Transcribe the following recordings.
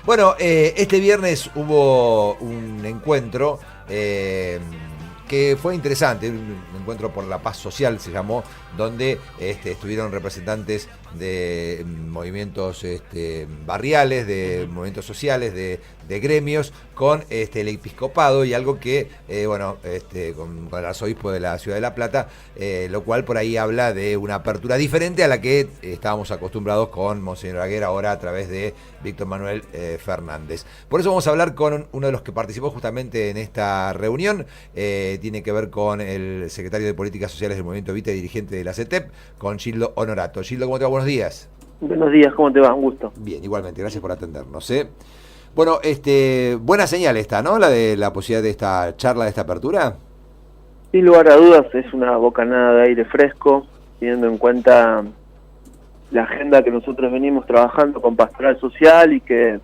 Bueno, este viernes hubo un encuentro que fue interesante, un encuentro por la paz social se llamó, donde estuvieron representantes de movimientos barriales, de movimientos sociales, de gremios, con el episcopado y algo que, con el arzobispo de la Ciudad de La Plata, lo cual por ahí habla de una apertura diferente a la que estábamos acostumbrados con Monseñor Aguer, ahora a través de Víctor Manuel Fernández. Por eso vamos a hablar con uno de los que participó justamente en esta reunión. Tiene que ver con el secretario de Políticas Sociales del Movimiento Evita y dirigente de la CETEP, con Gildo Honorato. Gildo, ¿cómo te va? Buenos días. Buenos días, ¿cómo te va? Un gusto. Bien, igualmente, gracias por atendernos. Bueno, buena señal esta, ¿no? La de la posibilidad de esta charla, de esta apertura. Sin lugar a dudas, es una bocanada de aire fresco, teniendo en cuenta la agenda que nosotros venimos trabajando con Pastoral Social y que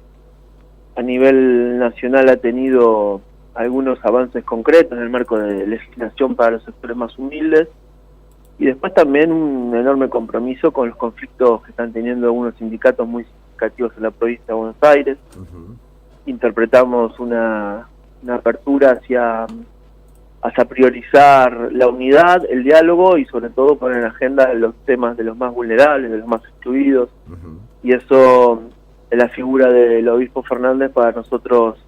a nivel nacional ha tenido algunos avances concretos en el marco de legislación para los sectores más humildes, y después también un enorme compromiso con los conflictos que están teniendo algunos sindicatos muy significativos en la provincia de Buenos Aires. Interpretamos una apertura hacia priorizar la unidad, el diálogo y sobre todo poner en la agenda los temas de los más vulnerables, de los más excluidos. Y eso, la figura del obispo Fernández, para nosotros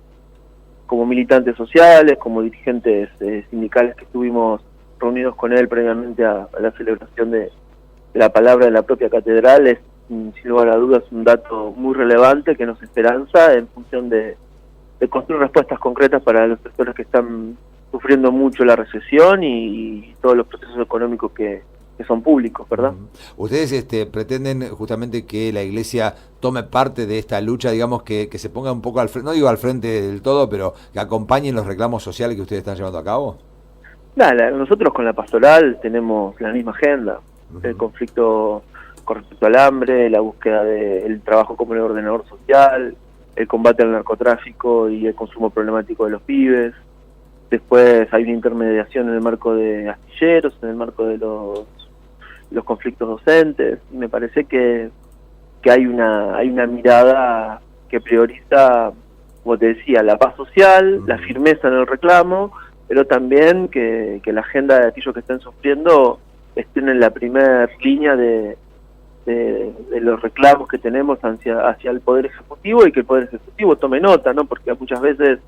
como militantes sociales, como dirigentes sindicales que estuvimos reunidos con él previamente a la celebración de la palabra de la propia catedral, es sin lugar a dudas un dato muy relevante que nos esperanza en función de construir respuestas concretas para los sectores que están sufriendo mucho la recesión y todos los procesos económicos que son públicos, ¿verdad? Ustedes pretenden justamente que la Iglesia tome parte de esta lucha, digamos, que se ponga un poco al frente, no digo al frente del todo, pero que acompañen los reclamos sociales que ustedes están llevando a cabo. Nosotros con la pastoral tenemos la misma agenda, el conflicto con respecto al hambre, la búsqueda del trabajo como el ordenador social, el combate al narcotráfico y el consumo problemático de los pibes. Después hay una intermediación en el marco de astilleros, en el marco de los conflictos docentes. Y me parece que hay una mirada que prioriza, como te decía, la paz social, la firmeza en el reclamo, pero también que la agenda de aquellos que estén sufriendo estén en la primera línea de los reclamos que tenemos hacia el Poder Ejecutivo, y que el Poder Ejecutivo tome nota, ¿no? Porque muchas veces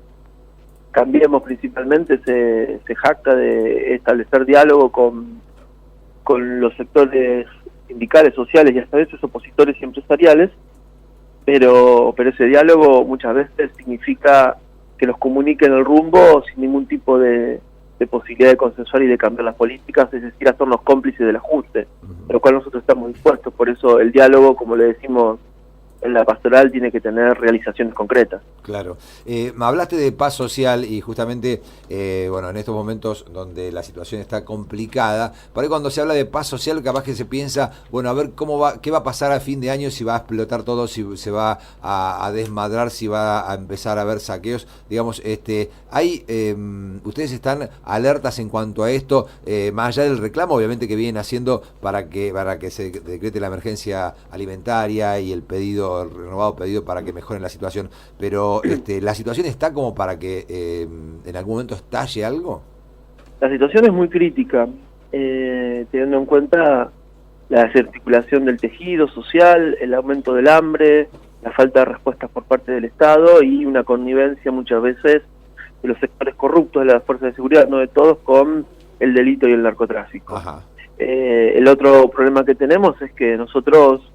Cambiemos principalmente se jacta de establecer diálogo con los sectores sindicales, sociales y hasta veces opositores y empresariales, pero ese diálogo muchas veces significa que nos comuniquen el rumbo sin ningún tipo de posibilidad de consensuar y de cambiar las políticas, es decir, hacernos cómplices del ajuste, a lo cual nosotros estamos dispuestos. Por eso el diálogo, como le decimos en la pastoral, tiene que tener realizaciones concretas. Claro. Hablaste de paz social y justamente, en estos momentos donde la situación está complicada, por ahí cuando se habla de paz social, capaz que se piensa, a ver qué va a pasar a fin de año, si va a explotar todo, si se va a desmadrar, si va a empezar a haber saqueos, digamos, ustedes están alertas en cuanto a esto, más allá del reclamo, obviamente, que vienen haciendo para que se decrete la emergencia alimentaria y el renovado pedido para que mejoren la situación, pero ¿la situación está como para que en algún momento estalle algo? La situación es muy crítica, teniendo en cuenta la desarticulación del tejido social, el aumento del hambre, la falta de respuestas por parte del Estado y una connivencia muchas veces de los sectores corruptos de las fuerzas de seguridad, no de todos, con el delito y el narcotráfico. El otro problema que tenemos es que nosotros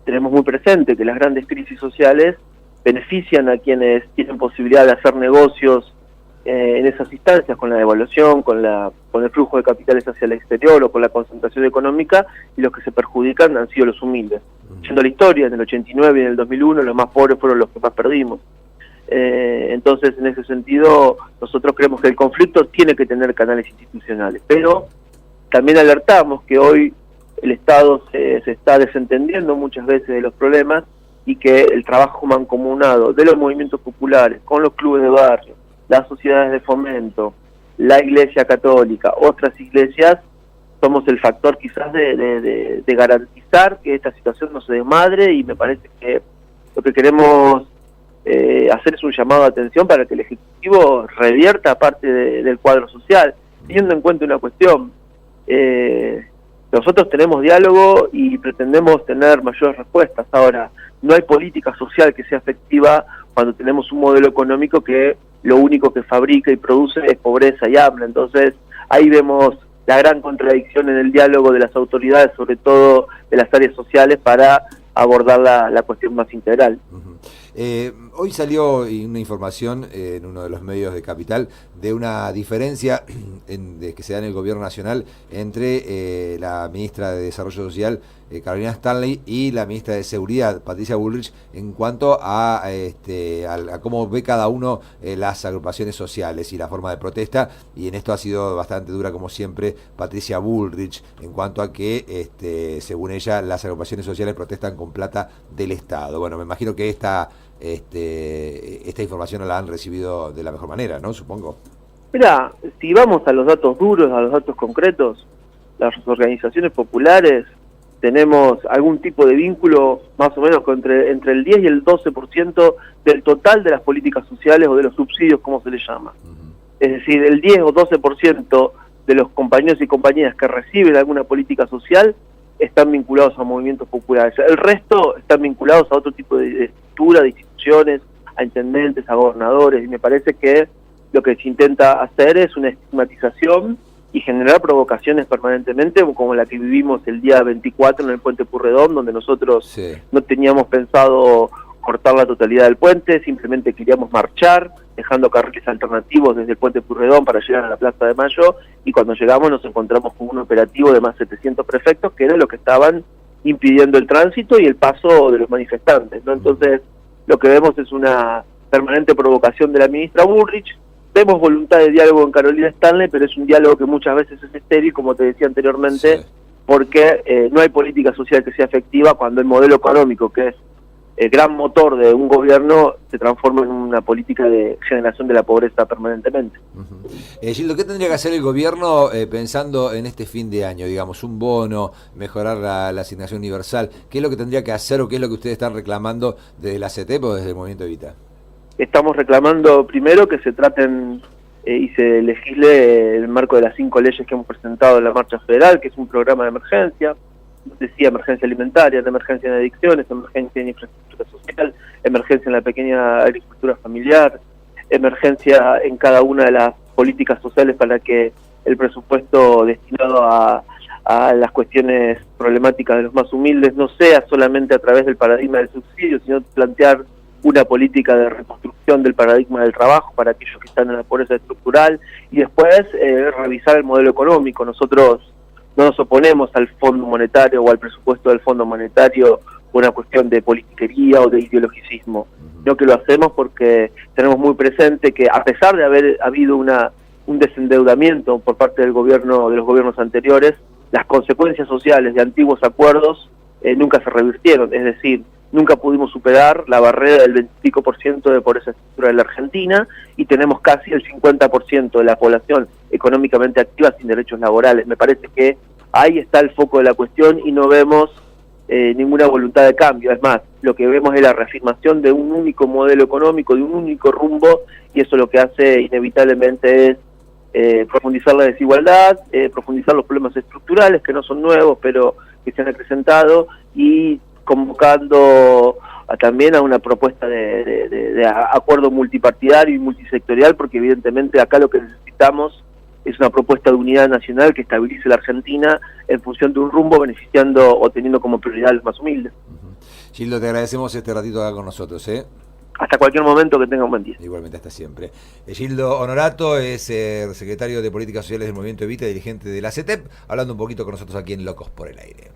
tenemos muy presente que las grandes crisis sociales benefician a quienes tienen posibilidad de hacer negocios en esas instancias, con la devaluación, con el flujo de capitales hacia el exterior o con la concentración económica, y los que se perjudican han sido los humildes. Yendo a la historia, en el 89 y en el 2001 los más pobres fueron los que más perdimos. Entonces, en ese sentido, nosotros creemos que el conflicto tiene que tener canales institucionales, pero también alertamos que hoy el Estado se está desentendiendo muchas veces de los problemas, y que el trabajo mancomunado de los movimientos populares con los clubes de barrio, las sociedades de fomento, la Iglesia Católica, otras iglesias, somos el factor quizás de garantizar que esta situación no se desmadre. Y me parece que lo que queremos hacer es un llamado de atención para que el Ejecutivo revierta parte del cuadro social, teniendo en cuenta una cuestión. Nosotros tenemos diálogo y pretendemos tener mayores respuestas. Ahora, no hay política social que sea efectiva cuando tenemos un modelo económico que lo único que fabrica y produce es pobreza y hambre. Entonces, ahí vemos la gran contradicción en el diálogo de las autoridades, sobre todo de las áreas sociales, para abordar la cuestión más integral. Hoy salió una información en uno de los medios de Capital de una diferencia que se da en el gobierno nacional entre la ministra de Desarrollo Social, Carolina Stanley, y la ministra de Seguridad, Patricia Bullrich, en cuanto a cómo ve cada uno las agrupaciones sociales y la forma de protesta, y en esto ha sido bastante dura, como siempre, Patricia Bullrich, en cuanto a que, según ella, las agrupaciones sociales protestan con plata del Estado. Bueno, me imagino que esta información la han recibido de la mejor manera, ¿no? Supongo. Mira, si vamos a los datos duros, a los datos concretos, las organizaciones populares tenemos algún tipo de vínculo más o menos entre el 10 y el 12% del total de las políticas sociales o de los subsidios, como se les llama. Es decir, el 10 o 12% de los compañeros y compañeras que reciben alguna política social están vinculados a movimientos populares. El resto están vinculados a otro tipo de estructura, de instituciones, a intendentes, a gobernadores, y me parece que lo que se intenta hacer es una estigmatización y generar provocaciones permanentemente, como la que vivimos el día 24 en el puente Purredón, donde nosotros no teníamos pensado cortar la totalidad del puente, simplemente queríamos marchar, dejando carriles alternativos desde el puente Purredón para llegar a la Plaza de Mayo, y cuando llegamos nos encontramos con un operativo de más de 700 prefectos, que era lo que estaban impidiendo el tránsito y el paso de los manifestantes, ¿no? Entonces, lo que vemos es una permanente provocación de la ministra Bullrich. Vemos voluntad de diálogo en Carolina Stanley, pero es un diálogo que muchas veces es estéril, como te decía anteriormente, porque no hay política social que sea efectiva cuando el modelo económico, que es el gran motor de un gobierno, se transforma en una política de generación de la pobreza permanentemente. Gildo, ¿qué tendría que hacer el gobierno pensando en este fin de año? Digamos, un bono, mejorar la asignación universal. ¿Qué es lo que tendría que hacer o qué es lo que ustedes están reclamando desde la CETEP o desde el Movimiento Evita? Estamos reclamando primero que se traten y se legisle el marco de las 5 leyes que hemos presentado en la Marcha Federal, que es un programa de emergencia. Decía emergencia alimentaria, de emergencia en adicciones, emergencia en infraestructura social, emergencia en la pequeña agricultura familiar, emergencia en cada una de las políticas sociales para que el presupuesto destinado a las cuestiones problemáticas de los más humildes no sea solamente a través del paradigma del subsidio, sino plantear una política de reconstrucción del paradigma del trabajo para aquellos que están en la pobreza estructural, y después revisar el modelo económico. Nosotros no nos oponemos al Fondo Monetario o al presupuesto del Fondo Monetario por una cuestión de politiquería o de ideologicismo, sino que lo hacemos porque tenemos muy presente que, a pesar de haber habido un desendeudamiento por parte del gobierno, de los gobiernos anteriores, las consecuencias sociales de antiguos acuerdos nunca se revirtieron. Es decir, nunca pudimos superar la barrera del 25% de pobreza estructural en la Argentina, y tenemos casi el 50% de la población económicamente activa sin derechos laborales. Me parece que ahí está el foco de la cuestión y no vemos ninguna voluntad de cambio. Es más, lo que vemos es la reafirmación de un único modelo económico, de un único rumbo, y eso lo que hace inevitablemente es profundizar la desigualdad, profundizar los problemas estructurales, que no son nuevos, pero que se han acrecentado, y convocando también a una propuesta de acuerdo multipartidario y multisectorial, porque evidentemente acá lo que necesitamos es una propuesta de unidad nacional que estabilice la Argentina en función de un rumbo, beneficiando o teniendo como prioridad a los más humildes. Gildo, te agradecemos este ratito acá con nosotros. Hasta cualquier momento, que tenga un buen día. Igualmente, hasta siempre. Gildo Honorato es secretario de Políticas Sociales del Movimiento Evita, dirigente de la CETEP, hablando un poquito con nosotros aquí en Locos por el Aire.